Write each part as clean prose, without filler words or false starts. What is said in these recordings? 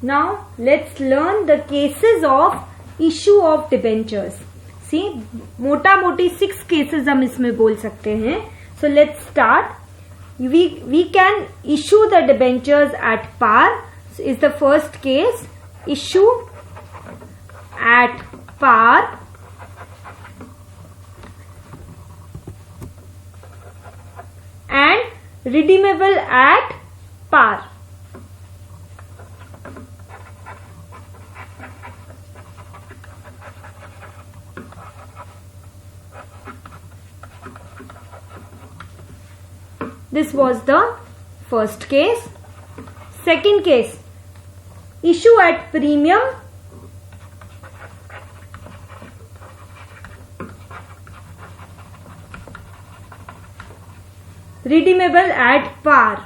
Now let's learn the cases of issue of debentures. See, मोटा मोटी 6 cases हम इसमें बोल सकते हैं. So let's start. We can issue the debentures at par. So is the first case. Issue at par and redeemable at par. This was the first case. Second case, issue at premium redeemable at par.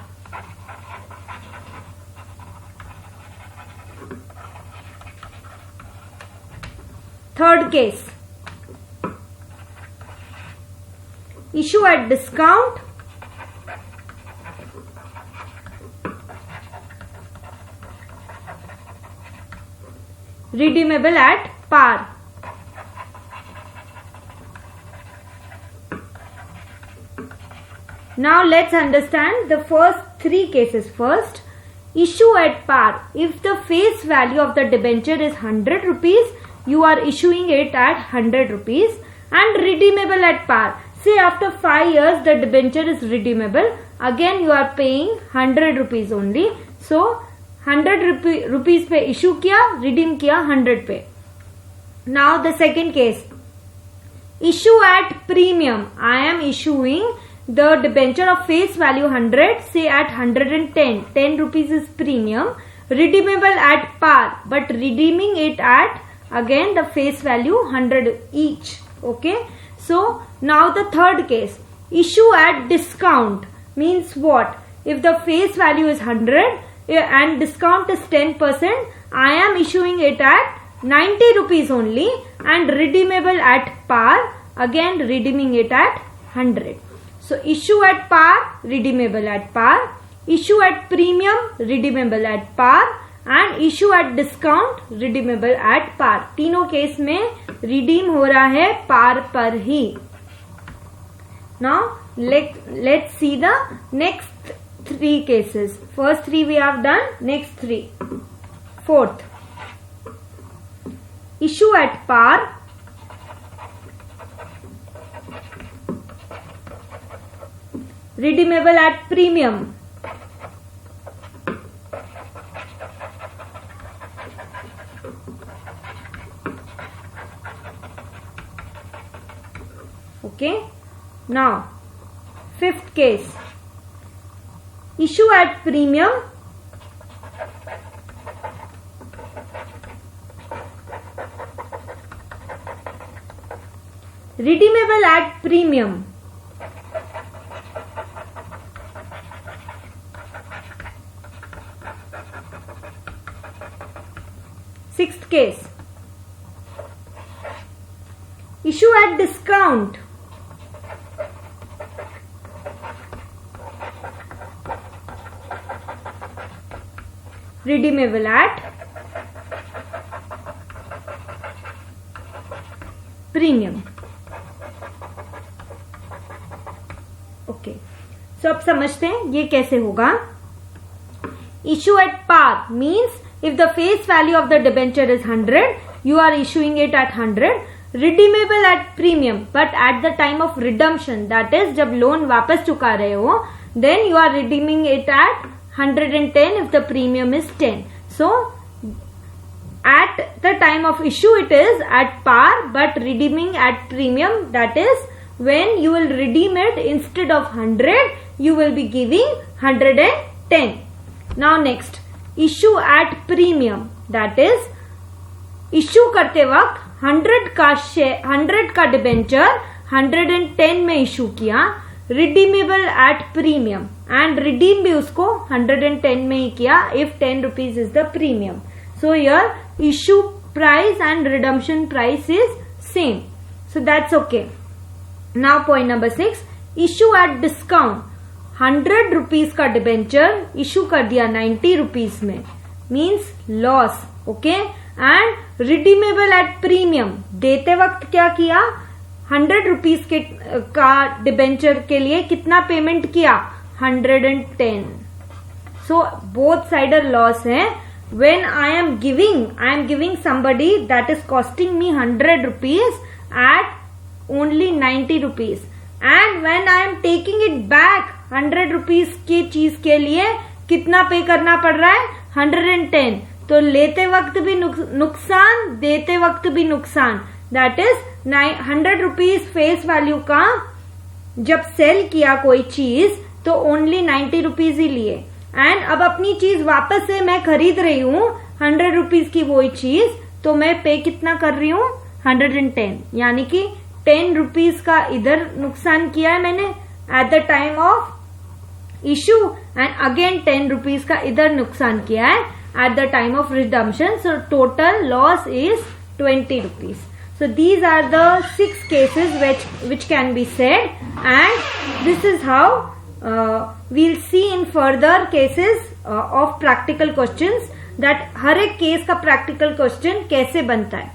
Third case, issue at discount redeemable at par. Now let's understand the first 3 cases. First, issue at par. If the face value of the debenture is 100 rupees, you are issuing it at 100 rupees and redeemable at par. Say after 5 years the debenture is redeemable. Again you are paying 100 rupees only. So 100 rupees पे issue किया, redeem किया 100 पे. Now the second case, issue at premium. I am issuing the debenture of face value 100, say at 110. 10 rupees is premium. Redeemable at par, but redeeming it at again the face value 100 each. Okay. So now the third case, issue at discount means what? If the face value is 100 and discount is 10%, I am issuing it at 90 rupees only and redeemable at par, again redeeming it at 100. So issue at par, redeemable at par, issue at premium, redeemable at par and issue at discount, redeemable at par. तीनों case में redeem हो रहा है par पर ही. Now let's see the next 3 cases. First 3 we have done, next 3. Fourth, issue at par, redeemable at premium, okay. Now fifth case, issue at premium, redeemable at premium, sixth case, issue at discount, redeemable at premium. Okay, so अब समझते हैं ये कैसे होगा. Issue at par means if the face value of the debenture is 100, you are issuing it at 100. Redeemable at premium, but at the time of redemption, that is जब loan वापस चुका रहे हो, then you are redeeming it at 110 if the premium is 10. So at the time of issue it is at par, but redeeming at premium, that is when you will redeem it, instead of 100 you will be giving 110. Now next, issue at premium, that is issue करते वक्त 100 का debenture 110 में issue किया, redeemable at premium and redeem भी उसको 110 में ही किया if 10 rupees is the premium. So your issue price and redemption price is same, so that's okay. Now point number 6, issue at discount. 100 rupees का debenture issue कर दिया 90 rupees में. Means loss. Okay. And redeemable at premium, देते वक्त क्या किया, 100 rupees के का डिबेंचर के लिए कितना पेमेंट किया, 110. सो बोथ साइड लॉस है. When I am giving somebody that is costing me 100 rupees at only 90 rupees. And when I am taking it back 100 rupees की चीज के लिए कितना पे करना पड़ रहा है, 110. तो लेते वक्त भी नुकसान, देते वक्त भी नुकसान. That is 100 rupees face value का जब सेल किया कोई चीज तो ओनली 90 रुपीज ही लिए. एंड अब अपनी चीज वापस से मैं खरीद रही हूँ 100 रुपीज की वही चीज, तो मैं पे कितना कर रही हूँ, 110. यानी कि 10 रुपीज का इधर नुकसान किया है मैंने at the time of issue, and again 10 rupees का इधर नुकसान किया है at the time of redemption. So total loss is 20 rupees. So these are the 6 cases which can be said, and this is how we'll see in further cases of practical questions that हर एक case का practical question कैसे बनता है.